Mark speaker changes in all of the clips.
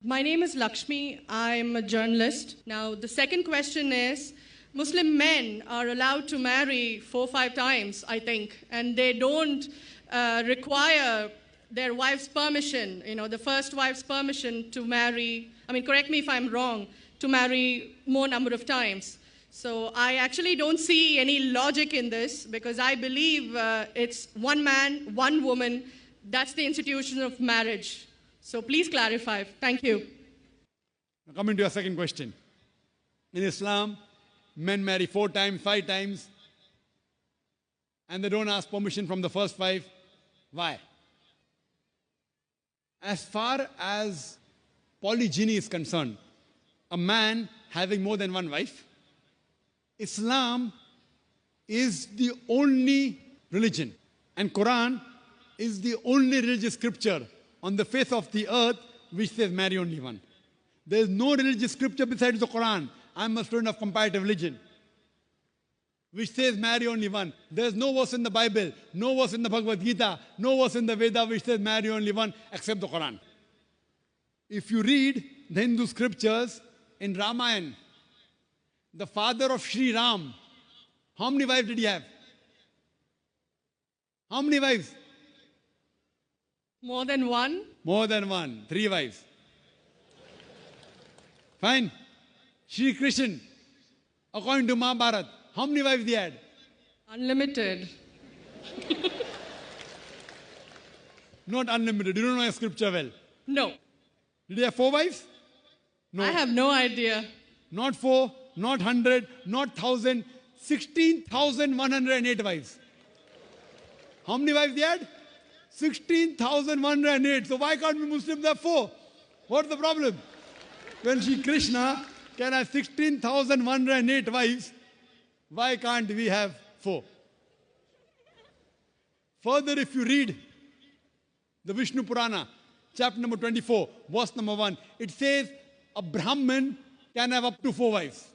Speaker 1: My name is Lakshmi. I'm a journalist. Now, the second question is Muslim men are allowed to marry 4 or 5 times, I think, and they don't require their wife's permission, the first wife's permission to marry. I mean, correct me if I'm wrong, to marry more number of times. So I actually don't see any logic in this because I believe it's one man, one woman. That's the institution of marriage. So please clarify. Thank you.
Speaker 2: Now coming to your second question. In Islam, men marry 4 times, 5 times, and they don't ask permission from the first 5. Why? As far as polygyny is concerned, a man having more than one wife, Islam is the only religion, and Quran is the only religious scripture on the face of the earth which says marry only one. There is no religious scripture besides the Quran. I'm a student of comparative religion, which says marry only one. There is no verse in the Bible, no verse in the Bhagavad Gita, no verse in the Veda which says marry only one except the Quran. If you read the Hindu scriptures in Ramayana, the father of Sri Ram, how many wives did he have? How many wives?
Speaker 1: More than one?
Speaker 2: More than one. 3 wives. Fine. Shri Krishna, according to Mahabharata, how many wives he had?
Speaker 1: Unlimited.
Speaker 2: Not unlimited. You don't know your scripture well.
Speaker 1: No.
Speaker 2: Did he have 4 wives? No.
Speaker 1: I have no idea.
Speaker 2: Not 4, not 100, not 1,000, 16,108 wives. How many wives he had? 16,108. So why can't we Muslims have 4? What's the problem? When Shri Krishna can have 16,108 wives, why can't we have 4? Further, if you read the Vishnu Purana, chapter number 24, verse number 1, it says a Brahmin can have up to 4 wives.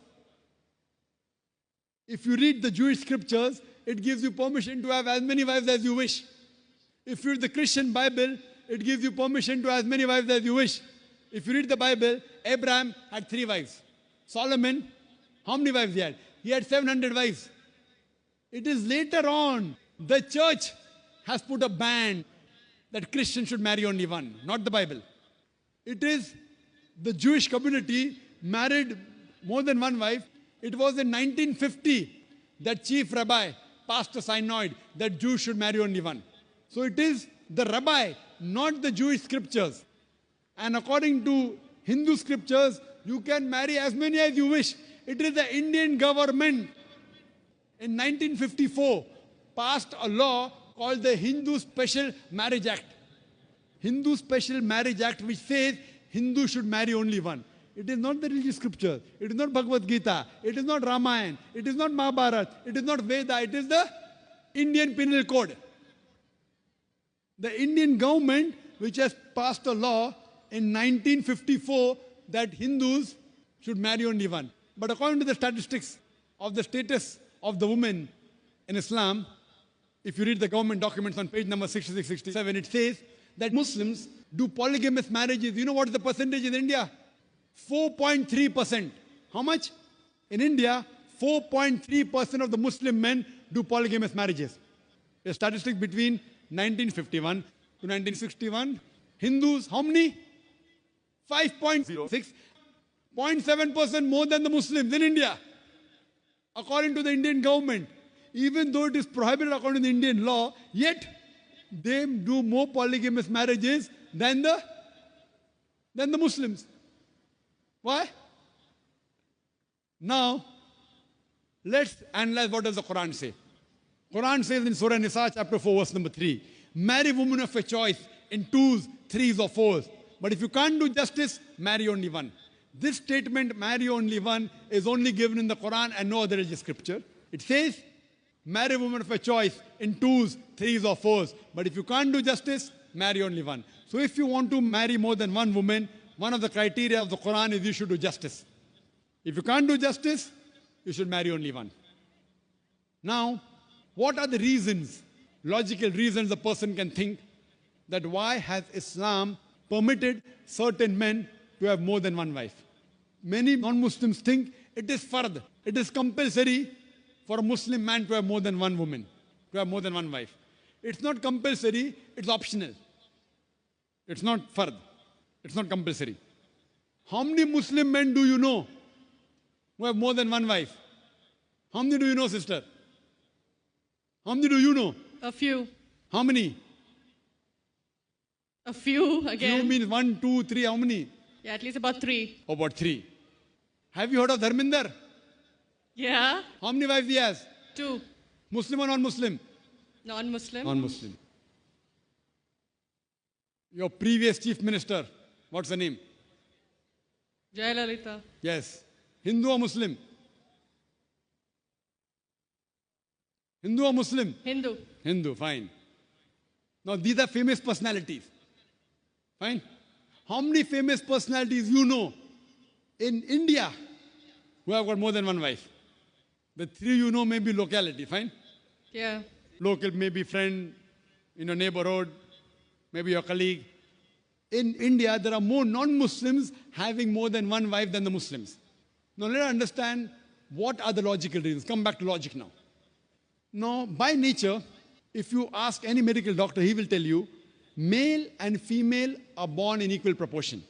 Speaker 2: If you read the Jewish scriptures, it gives you permission to have as many wives as you wish. If you read the Christian Bible, it gives you permission to have as many wives as you wish. If you read the Bible, Abraham had 3 wives. Solomon, how many wives he had? He had 700 wives. It is later on, the church has put a ban that Christians should marry only one, not the Bible. It is the Jewish community married more than one wife. It was in 1950 that chief rabbi passed a synod that Jews should marry only one. So it is the rabbi, not the Jewish scriptures. And according to Hindu scriptures, you can marry as many as you wish. It is the Indian government in 1954 passed a law called the Hindu Special Marriage Act. Hindu Special Marriage Act, which says Hindus should marry only one. It is not the religious scripture. It is not Bhagavad Gita. It is not Ramayana. It is not Mahabharata. It is not Veda. It is the Indian Penal Code. The Indian government, which has passed a law in 1954 that Hindus should marry only one. But according to the statistics of the status of the woman in Islam, if you read the government documents on page number 66-67, it says that Muslims do polygamous marriages. You know what is the percentage in India? 4.3%. How much? In India, 4.3% of the Muslim men do polygamous marriages. A statistic between 1951 to 1961. Hindus, how many? 5.06. 0.7% more than the Muslims in India. According to the Indian government, even though it is prohibited according to the Indian law, yet they do more polygamous marriages than the Muslims. Why? Now, let's analyze what does the Quran say. Quran says in Surah Nisa, chapter 4, verse number 3, marry women of your choice in 2s, 3s or 4s. But if you can't do justice, marry only one. This statement, marry only one, is only given in the Quran and no other religious scripture. It says, marry women of your choice in 2s, 3s or 4s. But if you can't do justice, marry only one. So if you want to marry more than one woman, one of the criteria of the Quran is you should do justice. If you can't do justice, you should marry only one. Now, what are the reasons, logical reasons a person can think that why has Islam permitted certain men to have more than one wife. Many non-Muslims think it is fard. It is compulsory for a Muslim man to have more than one woman, to have more than one wife. It's not compulsory, it's optional. It's not fard. It's not compulsory. How many Muslim men do you know who have more than one wife? How many do you know, sister? How many do you know?
Speaker 1: A few.
Speaker 2: How many?
Speaker 1: A few again.
Speaker 2: Few means 1, 2, 3. How many?
Speaker 1: Yeah, at least about 3.
Speaker 2: About 3. Have you heard of Dharminder?
Speaker 1: Yeah.
Speaker 2: How many wives he has?
Speaker 1: 2.
Speaker 2: Muslim or non-Muslim?
Speaker 1: Non-Muslim.
Speaker 2: Non-Muslim. Your previous chief minister, what's the name?
Speaker 1: Jayalalitha.
Speaker 2: Yes. Hindu or Muslim? Hindu or Muslim?
Speaker 1: Hindu.
Speaker 2: Hindu, fine. Now these are famous personalities. Fine. How many famous personalities you know in India who have got more than one wife? The 3 you know may be locality, fine?
Speaker 1: Yeah.
Speaker 2: Local, maybe friend in your neighborhood, maybe your colleague. In India, there are more non-Muslims having more than one wife than the Muslims. Now let us understand what are the logical reasons. Come back to logic now. Now, by nature, if you ask any medical doctor, he will tell you, male and female are born in equal proportion.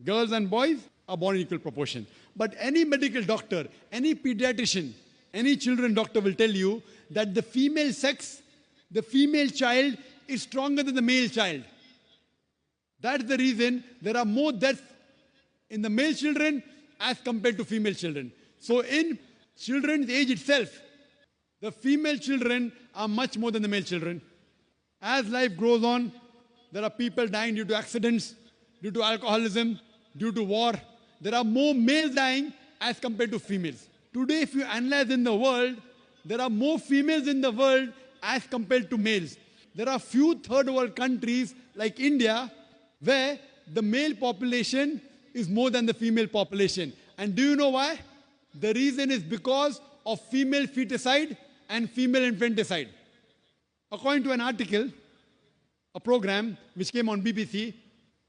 Speaker 2: Girls and boys are born in equal proportion. But any medical doctor, any pediatrician, any children doctor will tell you that the female sex, the female child is stronger than the male child. That's the reason there are more deaths in the male children as compared to female children. So in children's age itself, the female children are much more than the male children. As life goes on, there are people dying due to accidents, due to alcoholism, due to war. There are more males dying as compared to females. Today, if you analyze in the world, there are more females in the world as compared to males. There are few third world countries like India where the male population is more than the female population. And do you know why? The reason is because of female feticide and female infanticide. According to an article, a program which came on BBC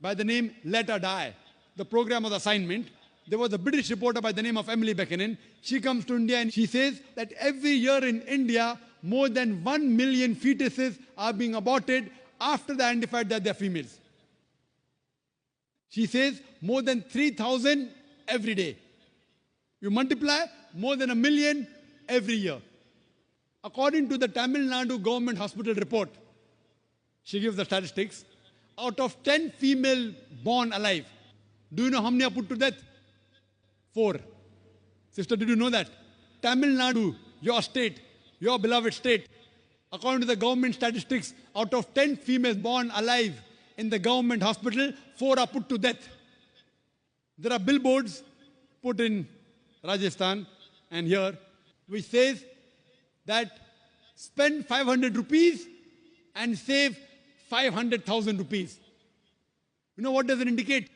Speaker 2: by the name Let Her Die, the program was assignment. There was a British reporter by the name of Emily Buchanan. She comes to India and she says that every year in India, more than 1 million fetuses are being aborted after they identified that they're females. She says more than 3,000 every day. You multiply, more than 1 million every year. According to the Tamil Nadu government hospital report, she gives the statistics, out of 10 female born alive, do you know how many are put to death? 4. Sister, did you know that? Tamil Nadu, your state, your beloved state, according to the government statistics, out of 10 females born alive in the government hospital, 4 are put to death. There are billboards put in Rajasthan and here, which says that spend 500 rupees and save 500,000 rupees. You know what does it indicate?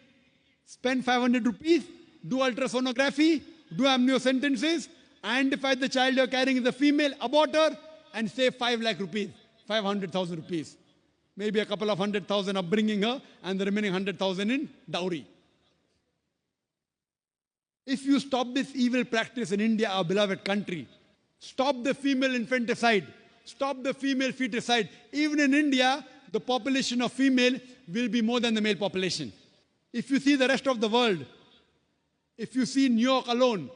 Speaker 2: Spend 500 rupees, do ultrasonography, do amniocentesis, identify the child you're carrying is a female, abort her, and save 5 lakh rupees, 500,000 rupees. Maybe a couple of 100,000 upbringing her, and the remaining 100,000 in dowry. If you stop this evil practice in India, our beloved country, stop the female infanticide, stop the female feticide. Even in India, the population of female will be more than the male population. If you see the rest of the world, if you see New York alone,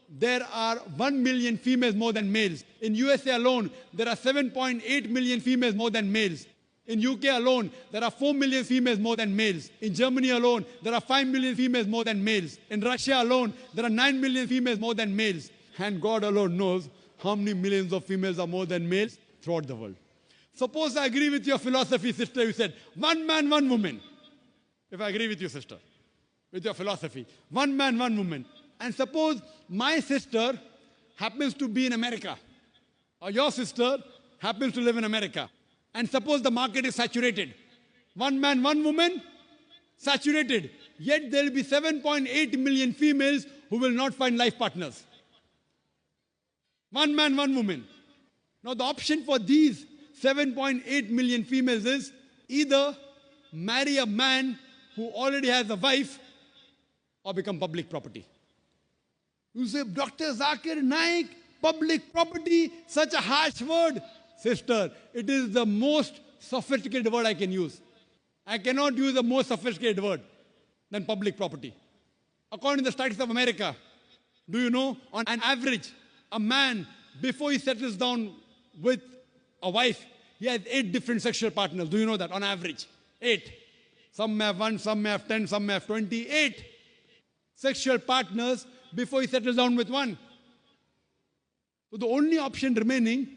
Speaker 2: there are 1 million females more than males. In USA alone, there are 7.8 million females more than males. In UK alone, there are 4 million females more than males. In Germany alone, there are 5 million females more than males. In Russia alone, there are 9 million females more than males. And God alone knows how many millions of females are more than males throughout the world. Suppose I agree with your philosophy, sister, you said, 1 man, 1 woman. If I agree with you, sister, with your philosophy, 1 man, 1 woman. And suppose my sister happens to be in America, or your sister happens to live in America. And suppose the market is saturated. 1 man, 1 woman, saturated. Yet there will be 7.8 million females who will not find life partners. 1 man, 1 woman. Now the option for these 7.8 million females is either marry a man who already has a wife or become public property. You say, Dr. Zakir Naik, public property, such a harsh word. Sister, it is the most sophisticated word I can use. I cannot use a more sophisticated word than public property. According to the studies of America, do you know, on an average, a man, before he settles down with a wife, he has 8 different sexual partners. Do you know that? On average, 8. Some may have 1, some may have 10, some may have 28 sexual partners before he settles down with one. So the only option remaining,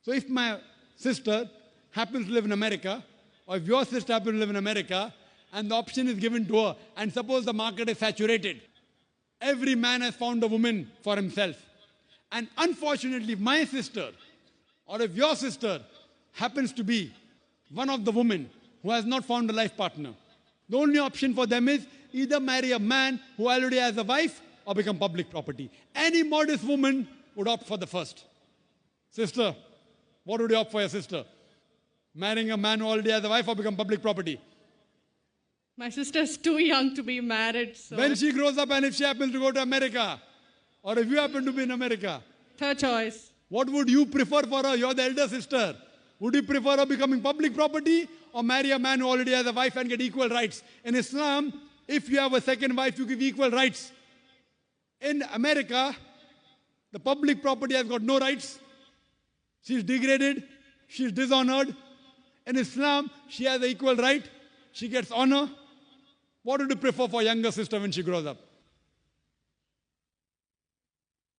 Speaker 2: so if my sister happens to live in America, or if your sister happens to live in America, and the option is given to her, and suppose the market is saturated, every man has found a woman for himself. And unfortunately, my sister, or if your sister happens to be one of the women who has not found a life partner, the only option for them is either marry a man who already has a wife or become public property. Any modest woman would opt for the first. Sister, what would you opt for your sister? Marrying a man who already has a wife or become public property?
Speaker 1: My sister's too young to be married. So
Speaker 2: When she grows up and if she happens to go to America, or if you happen to be in America,
Speaker 1: third choice.
Speaker 2: what would you prefer for her? You're the elder sister. Would you prefer her becoming public property or marry a man who already has a wife and get equal rights? In Islam, if you have a second wife, you give equal rights. In America, the public property has got no rights. She's degraded. She's dishonored. In Islam, she has an equal right. She gets honor. What would you prefer for younger sister when she grows up?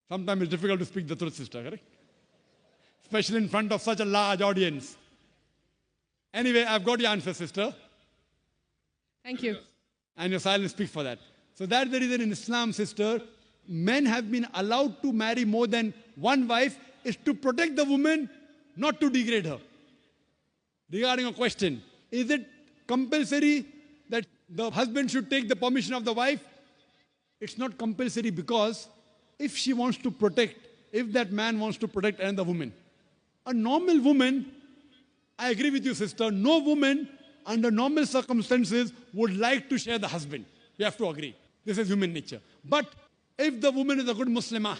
Speaker 2: Sometimes it's difficult to speak the truth, sister, correct? Especially in front of such a large audience. Anyway, I've got your answer, sister.
Speaker 1: Thank you.
Speaker 2: And your silence speaks for that. So that's the reason in Islam, sister, men have been allowed to marry more than one wife is to protect the woman, not to degrade her. Regarding a question, is it compulsory that the husband should take the permission of the wife? It's not compulsory because if she wants to protect, if that man wants to protect another woman, a normal woman, I agree with you, sister, no woman under normal circumstances would like to share the husband. We have to agree. This is human nature. But if the woman is a good Muslimah,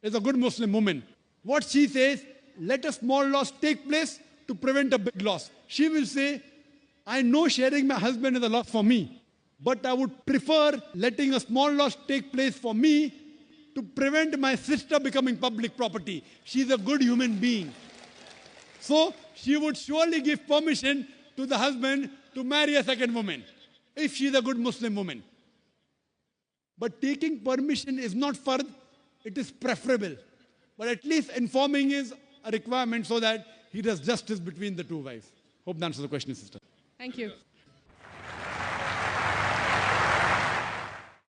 Speaker 2: is a good Muslim woman, what she says, let a small loss take place to prevent a big loss. She will say, I know sharing my husband is a loss for me, but I would prefer letting a small loss take place for me to prevent my sister becoming public property. She's a good human being. So she would surely give permission to the husband to marry a second woman, if she's a good Muslim woman. But taking permission is not fard, it is preferable. But at least informing is a requirement so that he does justice between the two wives. Hope that answers the question, sister.
Speaker 1: Thank you.